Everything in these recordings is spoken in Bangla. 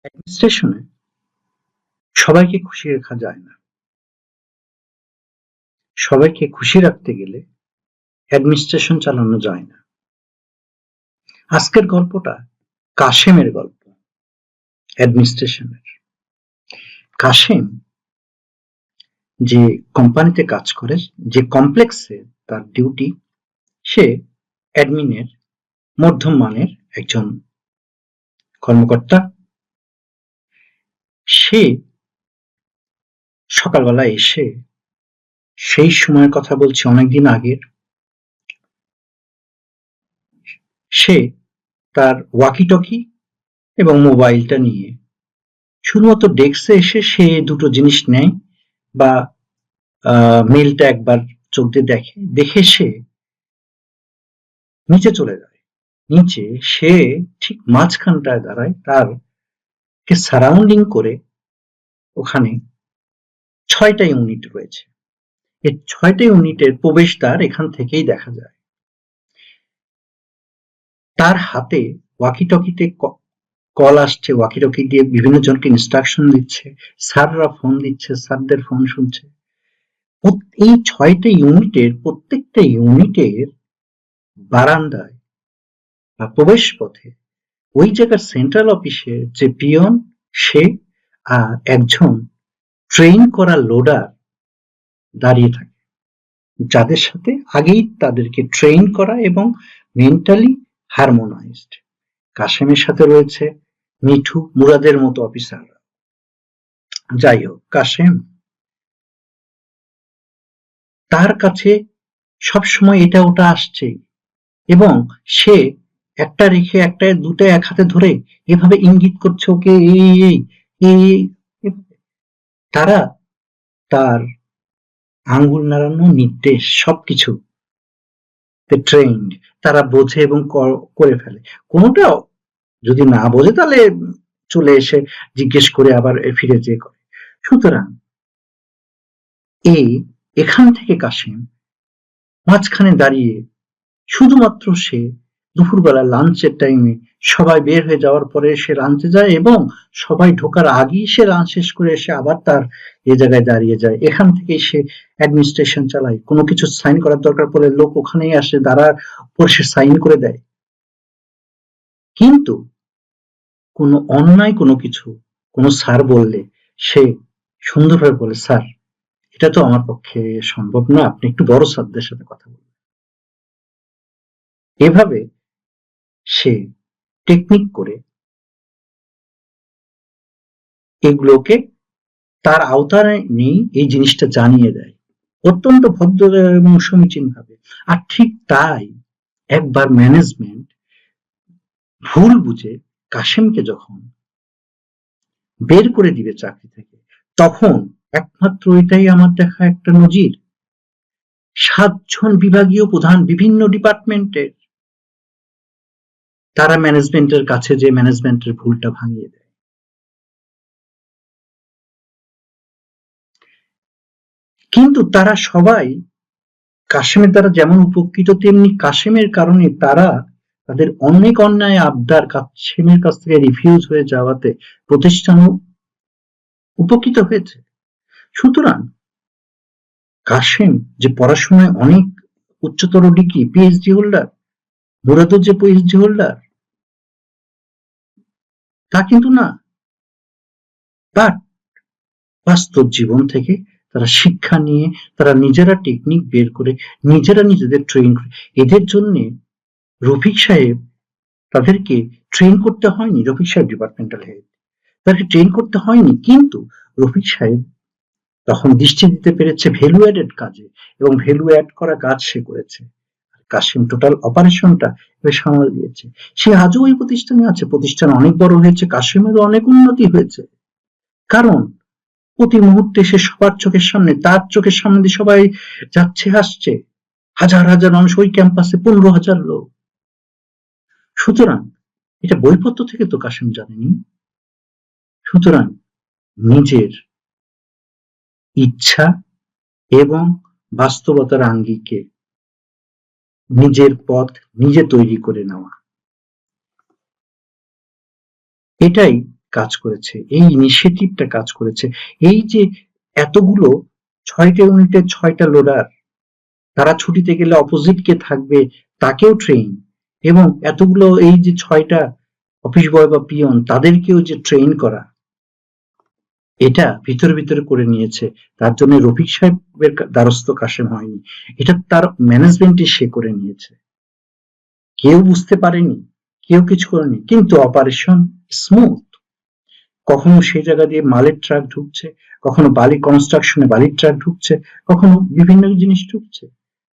অ্যাডমিনিস্ট্রেশনে সবাইকে খুশি রাখা যায় না। সবাইকে খুশি রাখতে গেলে অ্যাডমিনিস্ট্রেশন চালানো যায় না। আজকের গল্পটা কাশেমের গল্প, অ্যাডমিনিস্ট্রেশনের। কাশেম যে কোম্পানিতে কাজ করে, যে কমপ্লেক্সে তার ডিউটি, সে অ্যাডমিনের মধ্যম মানের একজন কর্মকর্তা। সে সকালবেলা এসে, সেই সময়ের কথা বলছি অনেকদিন আগের, সে তার ওয়াকি-টকি এবং মোবাইলটা নিয়ে শুধুমাত্র ডেস্কে এসে সে দুটো জিনিস নেয় বা মেলটা একবার চোখ দিয়ে দেখে সে নিচে চলে যায়। নিচে সে ঠিক মাঝখানটায় দাঁড়ায়, তার কে সারাউন্ডিং করে ওখানে ৬টা ইউনিট রয়েছে। এই ৬টা ইউনিটের প্রবেশদ্বার এখান থেকেই দেখা যায়। তার হাতে ওয়াকি-টকিতে কল আসছে, ওয়াকি-টকি দিয়ে বিভিন্ন জনকে ইনস্ট্রাকশন দিচ্ছে, স্যাররা ফোন দিচ্ছে, স্যারদের ফোন শুনছে। এই ৬টা ইউনিটের প্রত্যেকটা ইউনিটের বারান্দায় বা প্রবেশ পথে ওই জায়গার সেন্ট্রাল অফিসের যে পিয়ন, সে আর একজন ট্রেন করা লোডার দাঁড়িয়ে থাকে, যাদের সাথে আগেই তাদেরকে ট্রেন করা এবং মেন্টালি হারমোনাইজড। কাশেমের সাথে রয়েছে মিঠু, মুরাদের মতো অফিসাররা। যাই হোক, কাশেম, তার কাছে সবসময় এটা ওটা আসছে এবং সে একটা রেখে একটা, দুটো এক হাতে ধরে এভাবে ইঙ্গিত করছে ওকে, এই তারা তার আঙ্গুল নাড়ানো, নির্দেশ সবকিছু ট্রেন্ড, তারা বোঝে এবং করে ফেলে। কোনোটা যদি না বোঝে তাহলে চলে এসে জিজ্ঞেস করে আবার ফিরে যেয়ে করে। সুতরাং এখান থেকে কাশেম মাঝখানে দাঁড়িয়ে শুধুমাত্র সে দুপুরবেলা লাঞ্চের টাইমে সবাই বের হয়ে যাওয়ার পরে সে লাঞ্চে যায় এবং সবাই ঢোকার আগেই সে লাঞ্চ শেষ করে এসে আবার তার এ জায়গায় দাঁড়িয়ে যায়। এখান থেকেই সে অ্যাডমিনিস্ট্রেশন চালায়। কোনো কিছু সাইন করার দরকার পড়লে লোক ওখানেই আসে, দাঁড়ার পর সে সাইন করে দেয়। কিন্তু কোনো অন্যায় কোনো কিছু কোনো স্যার বললে সে সুন্দরভাবে বলে, স্যার এটা তো আমার পক্ষে সম্ভব না, আপনি একটু বড় স্যারদের সাথে কথা বলুন। এভাবে সে টেকনিক করে এগুলোকে তার আওতায় নেই এই জিনিসটা জানিয়ে দেয় অত্যন্ত ভদ্র এবং সমীচীন ভাবে। আর ঠিক তাই একবার ম্যানেজমেন্ট ভুল বুঝে কাশেমকে যখন বের করে দিবে চাকরি থেকে, তখন একমাত্র এটাই আমার দেখা একটা নজির, ৭ জন বিভাগীয় প্রধান বিভিন্ন ডিপার্টমেন্টের, তারা ম্যানেজমেন্টের কাছে যে ম্যানেজমেন্টের ভুলটা ভাঙিয়ে দেয়। কিন্তু তারা সবাই কাশেমের দ্বারা যেমন উপকৃত, তেমনি কাশেমের কারণে তারা তাদের অনেক অন্যায় আবদার কাশেমের কাছ থেকে রিফিউজ হয়ে যাওয়াতে প্রতিষ্ঠানও উপকৃত হয়েছে। সুতরাং কাশেম যে পড়াশোনায় অনেক উচ্চতর ডিগ্রি, পিএইচডি হোল্ডার, মুরাদুর যে পিএইচডি হোল্ডার, তা কিন্তু না। বাট বাস্তব জীবন থেকে তারা শিক্ষা নিয়ে তারা নিজেরা টেকনিক বের করে নিজেরা নিজেদের ট্রেন করে। এদের জন্য রফিক সাহেব তাদেরকে ট্রেন করতে হয়নি, রফিক সাহেব ডিপার্টমেন্টাল হেড, তাদেরকে ট্রেন করতে হয়নি, কিন্তু রফিক সাহেব তখন দৃষ্টি দিতে পেরেছে ভ্যালু অ্যাডেড কাজে এবং ভ্যালু অ্যাড করা কাজ সে করেছে। কাশেম টোটাল অপারেশনটা সামাল দিয়েছে। সে আজও ওই প্রতিষ্ঠানে আছে, প্রতিষ্ঠান অনেক বড় হয়েছে, কাশেমেরও অনেক উন্নতি হয়েছে। কারণ প্রতি মুহূর্তে সে সবার চোখের সামনে, তার চোখের সামনে দিয়ে সবাই যাচ্ছে আসছে, হাজার হাজার মানুষ ওই ক্যাম্পাসে, ১৫,০০০ লোক। সুতরাং এটা বইপত্র থেকে তো কাশেম জানেনি। সুতরাং নিজের ইচ্ছা এবং বাস্তবতার আঙ্গিকে নিজের পথ নিজে তৈরি করে নেওয়া, এটাই কাজ করেছে, এই ইনিশিয়েটিভটা কাজ করেছে, এই যে এতগুলো 6টা ইউনিটের 6টা লোডার, তারা ছুটিতে গেলে অপোজিট কে থাকবে তাকেও ট্রেন, এবং এতগুলো এই যে 6টা অফিস বয় বা পিয়ন তাদেরকেও যে ট্রেন করা, এটা ভিতরে ভিতরে করে নিয়েছে। তার জন্য রফিক সাহেবের দ্বারস্থ কাশেম হয়নি, এটা তার ম্যানেজমেন্টে সে করে নিয়েছে। কেউ বুঝতে পারেনি, কেউ কিছু করেনি, কিন্তু অপারেশন স্মুথ। কখনো সেই জায়গা দিয়ে মালের ট্রাক ঢুকছে, কখনো বালি কনস্ট্রাকশনে বালির ট্রাক ঢুকছে, কখনো বিভিন্ন জিনিস ঢুকছে,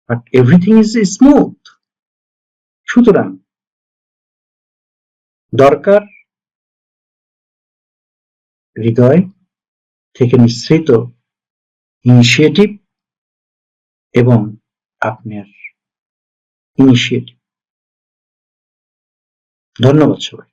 বাট এভরিথিং ইজ স্মুথ। সুতরাং দরকার হৃদয় থেকে নিঃসৃত ইনিশিয়েটিভ এবং আপনার ইনিশিয়েটিভ। ধন্যবাদ সবাই।